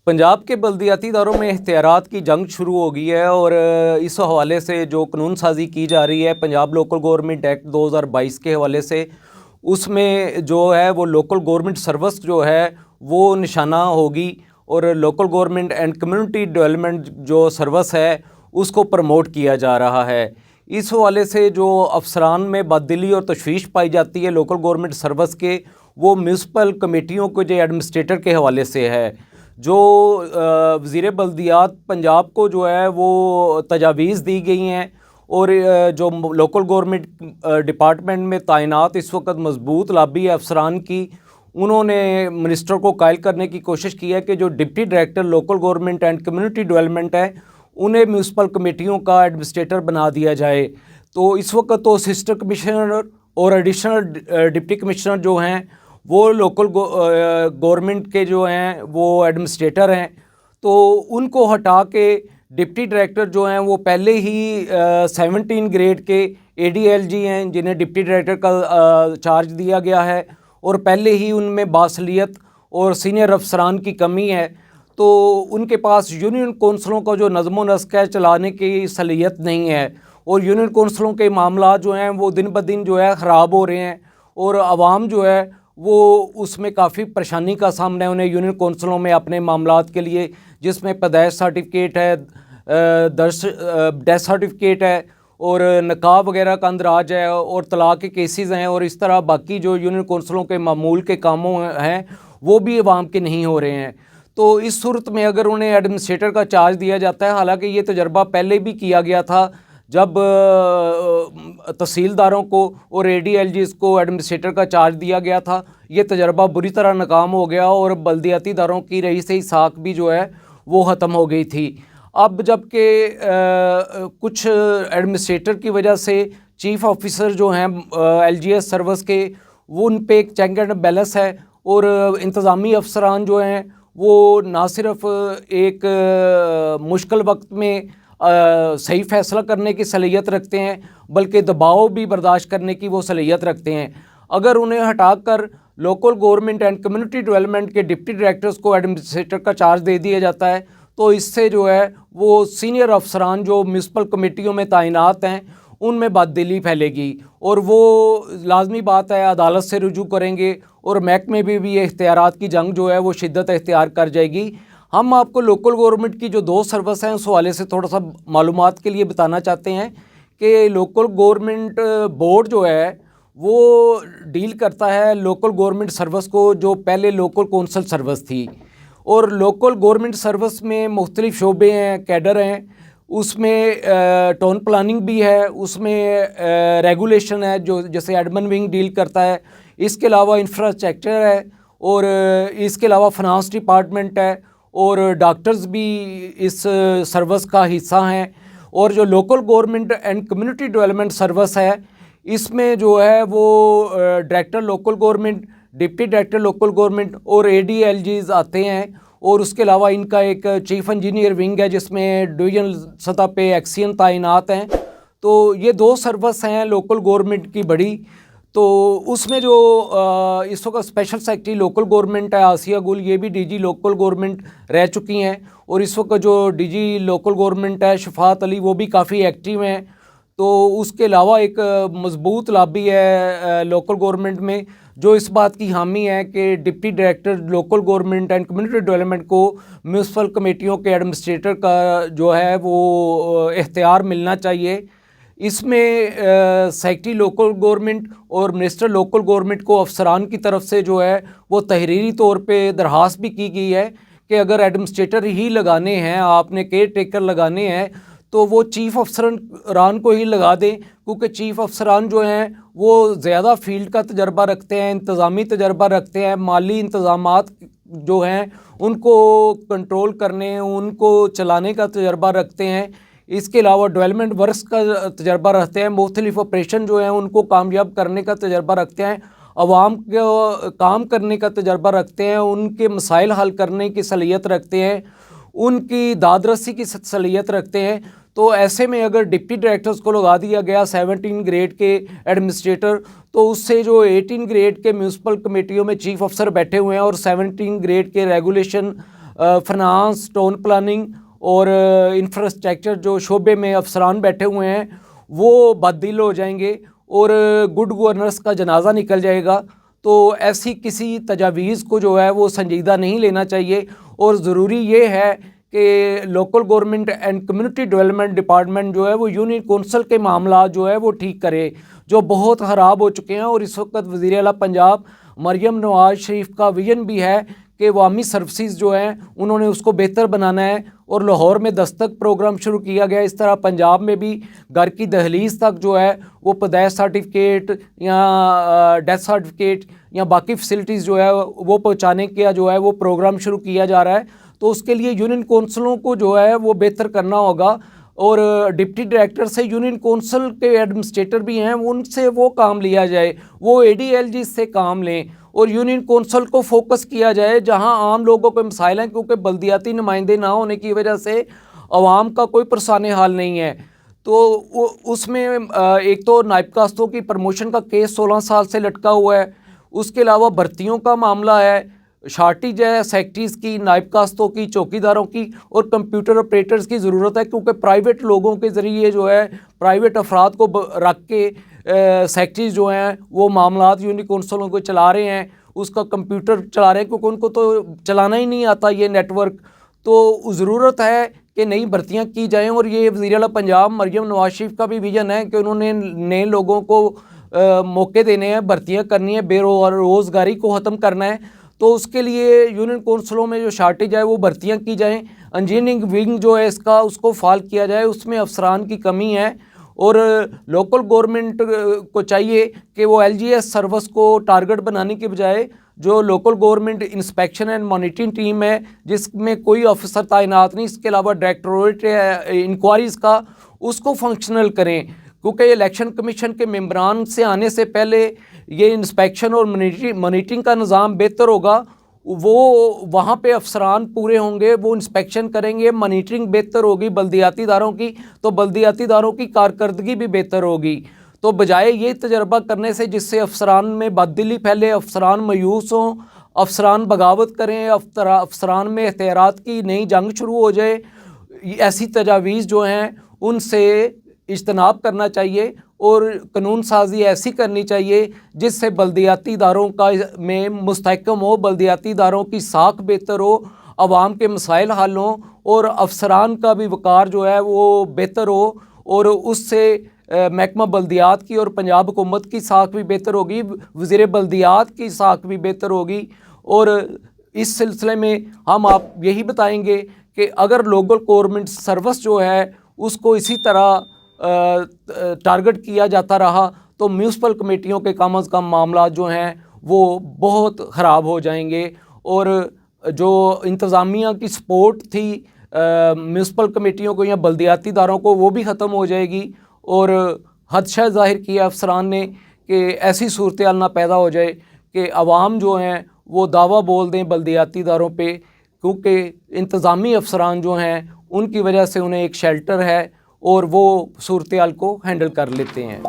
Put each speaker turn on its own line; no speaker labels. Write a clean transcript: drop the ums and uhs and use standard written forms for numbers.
पंजाब के बल्दियाती इदारों में इख्तियारात की जंग शुरू हो गई है और इस हवाले से जो कानून साजी की जा रही है पंजाब लोकल गवर्नमेंट एक्ट 2022 के हवाले से, उसमें जो है वो लोकल गवर्नमेंट सर्विस जो है वो निशाना होगी और local government and community development जो सर्विस है उसको प्रमोट किया जा रहा है। इस हवाले से जो अफसरान में बददिली और तशवीश पाई जाती है लोकल गवर्नमेंट सर्विस के, वो म्यूनसिपल कमेटियों के जो एडमिनिस्ट्रेटर के हवाले से है। जो वज़ीर बल्दियात पंजाब को जो है वो तजावीज़ दी गई हैं और जो लोकल गवर्नमेंट डिपार्टमेंट में तैनात इस वक्त मजबूत लॉबी है अफसरान की, उन्होंने मिनिस्टर को कायल करने की कोशिश की है कि जो deputy director local government and community development है उन्हें म्यूनसिपल कमेटियों का एडमिनिस्ट्रेटर बना दिया जाए। तो इस वक्त तो असिस्टेंट कमिश्नर और एडिशनल डिप्टी कमिश्नर जो हैं वो लोकल गवर्नमेंट के जो हैं वो एडमिनिस्ट्रेटर हैं, तो उनको हटा के डिप्टी डायरेक्टर जो हैं वो पहले ही 17 ग्रेड के ADLG हैं जिन्हें डिप्टी डायरेक्टर का चार्ज दिया गया है और पहले ही उनमें बासलियत और सीनियर अफसरान की कमी है। तो उनके पास यूनियन कौंसलों का जो नज़्म नस्क है चलाने की सलीयत नहीं है और यूनियन कौंसलों के मामला जो हैं वो दिन ब दिन जो है ख़राब हो रहे हैं और आवाम जो है वो उसमें काफ़ी परेशानी का सामना है उन्हें यूनियन कौंसलों में अपने मामलात के लिए, जिसमें पैदाइश सर्टिफिकेट है, डेथ सर्टिफिकेट है और नकाब वगैरह का अंदराज है और तलाक के केसेस हैं और इस तरह बाकी जो यूनियन कौंसलों के मामूल के कामों हैं वो भी अवाम के नहीं हो रहे हैं। तो इस सूरत में अगर उन्हें एडमिनिस्ट्रेटर का चार्ज दिया जाता है, हालांकि ये तजर्बा पहले भी किया गया था जब तहसीलदारों को और ADLGs को एडमिनिस्ट्रेटर का चार्ज दिया गया था, ये तजर्बा बुरी तरह नाकाम हो गया और बल्दियाती इदारों की रईस साख भी जो है वो ख़त्म हो गई थी। अब जबकि कुछ एडमिनिस्ट्रेटर की वजह से चीफ़ ऑफिसर जो हैं LGS सर्विस के, वो उन पे एक चेक एंड बैलेंस है और इंतज़ामी अफसरान जो हैं वो ना सिर्फ एक मुश्किल वक्त में सही फ़ैसला करने की सलीयत रखते हैं बल्कि दबाव भी बर्दाश्त करने की वो सलीयत रखते हैं। अगर उन्हें हटाकर local government and community development के डिप्टी डायरेक्टर्स को एडमिनिस्ट्रेटर का चार्ज दे दिया जाता है तो इससे जो है वो सीनियर अफसरान जो म्यूनसिपल कमेटियों में तैनात हैं उनमें बददिली फैलेगी और वो लाजमी बात है अदालत से रुजू करेंगे और महकमे में भी ये इख्तियारात की जंग जो है वो शिद्दत इख्तियार कर जाएगी। हम आपको लोकल गवर्नमेंट की जो 2 सर्विस हैं उस हवाले से थोड़ा सा मालूमात के लिए बताना चाहते हैं कि लोकल गवर्नमेंट बोर्ड जो है वो डील करता है लोकल गवर्नमेंट सर्विस को जो पहले लोकल कौंसल सर्विस थी, और लोकल गवर्नमेंट सर्विस में मुख्तलिफ शोबे हैं, कैडर हैं, उसमें टाउन प्लानिंग भी है, उसमें रेगुलेशन है जो जैसे एडमिन विंग डील करता है, इसके अलावा इंफ्रास्ट्रक्चर है और इसके अलावा फाइनेंस डिपार्टमेंट है और डॉक्टर्स भी इस सर्विस का हिस्सा हैं। और जो local government and community development service है इसमें जो है वो director local government, deputy director local government और ADLGs आते हैं और उसके अलावा इनका एक चीफ इंजीनियर विंग है जिसमें डिवीजनल सतह पे एक्सियन तैनात हैं। तो ये 2 सर्विस हैं लोकल गवर्नमेंट की बड़ी। तो उसमें जो इस वक्त स्पेशल सेक्रेटरी लोकल गवर्नमेंट है आसिया गुल, ये भी DG लोकल गवर्नमेंट रह चुकी हैं और इस वक्त जो DG लोकल गवर्नमेंट है शफात अली वो भी काफ़ी एक्टिव हैं। तो उसके अलावा एक मजबूत लॉबी है लोकल गवर्नमेंट में जो इस बात की हामी है कि deputy director local government and community development को म्यूनसिपल कमेटियों के एडमिनिस्ट्रेटर का जो है वो इख्तियार मिलना चाहिए। इसमें सेक्रेटरी लोकल गवर्नमेंट और मिनिस्टर लोकल गवर्नमेंट को अफसरान की तरफ से जो है वो तहरीरी तौर पे दरख्वास्त भी की गई है कि अगर एडमिनिस्ट्रेटर ही लगाने हैं, आपने केयर टेकर लगाने हैं तो वो चीफ़ अफसरान को ही लगा दें, क्योंकि चीफ़ अफसरान जो हैं वो ज़्यादा फील्ड का तजर्बा रखते हैं, इंतज़ामी तजर्बा रखते हैं, माली इंतज़ामात जो हैं उनको कंट्रोल करने, उनको चलाने का तजर्बा रखते हैं। इसके अलावा डेवलपमेंट वर्क्स का तजर्बा रखते हैं, मुख्तलिफ ऑपरेशन जो हैं उनको कामयाब करने का तजर्बा रखते हैं, अवाम को काम करने का तजर्बा रखते हैं, उनके मसाइल हल करने की सलीयत रखते हैं, उनकी दादरसी की सलीयत रखते हैं। तो ऐसे में अगर डिप्टी डायरेक्टर्स को लगा दिया गया 17 ग्रेड के एडमिनिस्ट्रेटर, तो उससे जो 18 ग्रेड के म्यूनसिपल कमेटियों में चीफ अफसर बैठे हुए हैं और 17 ग्रेड के रेगुलेशन फाइनेंस, टाउन प्लानिंग और इंफ्रास्ट्रक्चर जो शोबे में अफसरान बैठे हुए हैं वो बददिल हो जाएंगे और गुड गवर्नेंस का जनाजा निकल जाएगा। तो ऐसी किसी तजावीज़ को जो है वो संजीदा नहीं लेना चाहिए और ज़रूरी ये है कि local government and community development department जो है वो यूनियन कौंसल के मामला जो है वो ठीक करे, जो बहुत ख़राब हो चुके हैं। और इस वक्त वज़ीर आला पंजाब मरियम नवाज़ शरीफ का विजन भी है कि अवामी सर्विसेज जो हैं उन्होंने उसको बेहतर बनाना है और लाहौर में दस्तक प्रोग्राम शुरू किया गया। इस तरह पंजाब में भी घर की दहलीज तक जो है वो पैदाइश सर्टिफिकेट या डेथ सर्टिफिकेट या बाकी फैसिलिटीज़ जो है वो पहुंचाने का जो है वो प्रोग्राम शुरू किया जा रहा है। तो उसके लिए यूनियन कौंसलों को जो है वो बेहतर करना होगा और डिप्टी डायरेक्टर से यूनियन कौंसल के एडमिनिस्ट्रेटर भी हैं उनसे वो काम लिया जाए, वो ADLG से काम लें और यूनियन कौंसल को फोकस किया जाए जहां आम लोगों के मसाइल हैं, क्योंकि बल्दियाती नुमाइंदे ना होने की वजह से अवाम का कोई परेशान हाल नहीं है। तो उसमें एक तो नायब कास्तों की प्रमोशन का केस 16 साल से लटका हुआ है, उसके अलावा भर्तियों का मामला है, शार्टेज है सेक्रेटरीज़ की, नायब कास्तों की, चौकीदारों की और कंप्यूटर ऑपरेटर्स की ज़रूरत है, क्योंकि प्राइवेट लोगों के ज़रिए जो है प्राइवेट अफराद को रख के सेक्रेटरीज़ जो हैं वो मामलात यूनियन कौंसलों को चला रहे हैं, उसका कंप्यूटर चला रहे हैं, क्योंकि उनको तो चलाना ही नहीं आता ये नेटवर्क। तो ज़रूरत है कि नई भर्तियां की जाएं और ये वज़ीर आला पंजाब मरियम नवाज़ शरीफ का भी विजन है कि उन्होंने नए लोगों को मौके देने हैं, भर्तियां करनी है, बेरोज़गारी को ख़त्म करना है। तो उसके लिए यूनियन कौंसलों में जो शार्टेज है वो भर्तियां की जाएं। इंजीनियरिंग विंग जो है इसका उसको फाल किया जाए, उसमें अफसरान की कमी है और लोकल गवर्नमेंट को चाहिए कि वो LGS सर्विस को टारगेट बनाने के बजाय जो local government inspection and monitoring team है जिसमें कोई ऑफिसर तैनात नहीं, इसके अलावा डायरेक्टोरेट इंक्वायरीज़ का उसको फंक्शनल करें, क्योंकि इलेक्शन कमीशन के मेंबरान से आने से पहले ये इंस्पेक्शन और मॉनिटरिंग का निज़ाम बेहतर होगा। वो वहाँ पे अफसरान पूरे होंगे, वो इंस्पेक्शन करेंगे, मॉनिटरिंग बेहतर होगी बल्दियाती इदारों की, तो बल्दियाती इदारों की कारकर्दगी भी बेहतर होगी। तो बजाय ये तजर्बा करने से जिससे अफसरान में बददिली फैले, अफसरान मायूस हों, अफसरान बगावत करें, अफसरान में एहतियात की नई जंग शुरू हो जाए, ऐसी तजावीज़ जो हैं उनसे इज्तनाब करना चाहिए और कानून साजी ऐसी करनी चाहिए जिससे बल्दियाती इदारों का में मुस्तहकम हो, बल्दियाती इदारों की साख बेहतर हो, आवाम के मसाइल हल हों और अफसरान का भी वक़ार जो है वो बेहतर हो और उससे महकमा बल्दियात की और पंजाब हुकूमत की साख भी बेहतर होगी, वज़ीर बल्दियात की साख भी बेहतर होगी। और इस सिलसिले में हम आप यही बताएंगे कि अगर लोकल गवर्नमेंट सर्विस जो है उसको इसी तरह टारगेट किया जाता रहा तो म्यूनसिपल कमेटियों के कम अज़ कम मामला जो हैं वो बहुत ख़राब हो जाएंगे और जो इंतज़ामिया की सपोर्ट थी म्यूनसिपल कमेटियों को या बल्दियाती इदारों को वो भी ख़त्म हो जाएगी और हदशा ज़ाहिर किया अफसरान ने कि ऐसी सूरत हाल ना पैदा हो जाए कि अवाम जो हैं वो दावा बोल दें बल्दियाती इदारों पे, क्योंकि इंतज़ामी अफसरान जो हैं उनकी वजह से उन्हें एक शेल्टर है और वो सूरत हाल को हैंडल कर लेते हैं।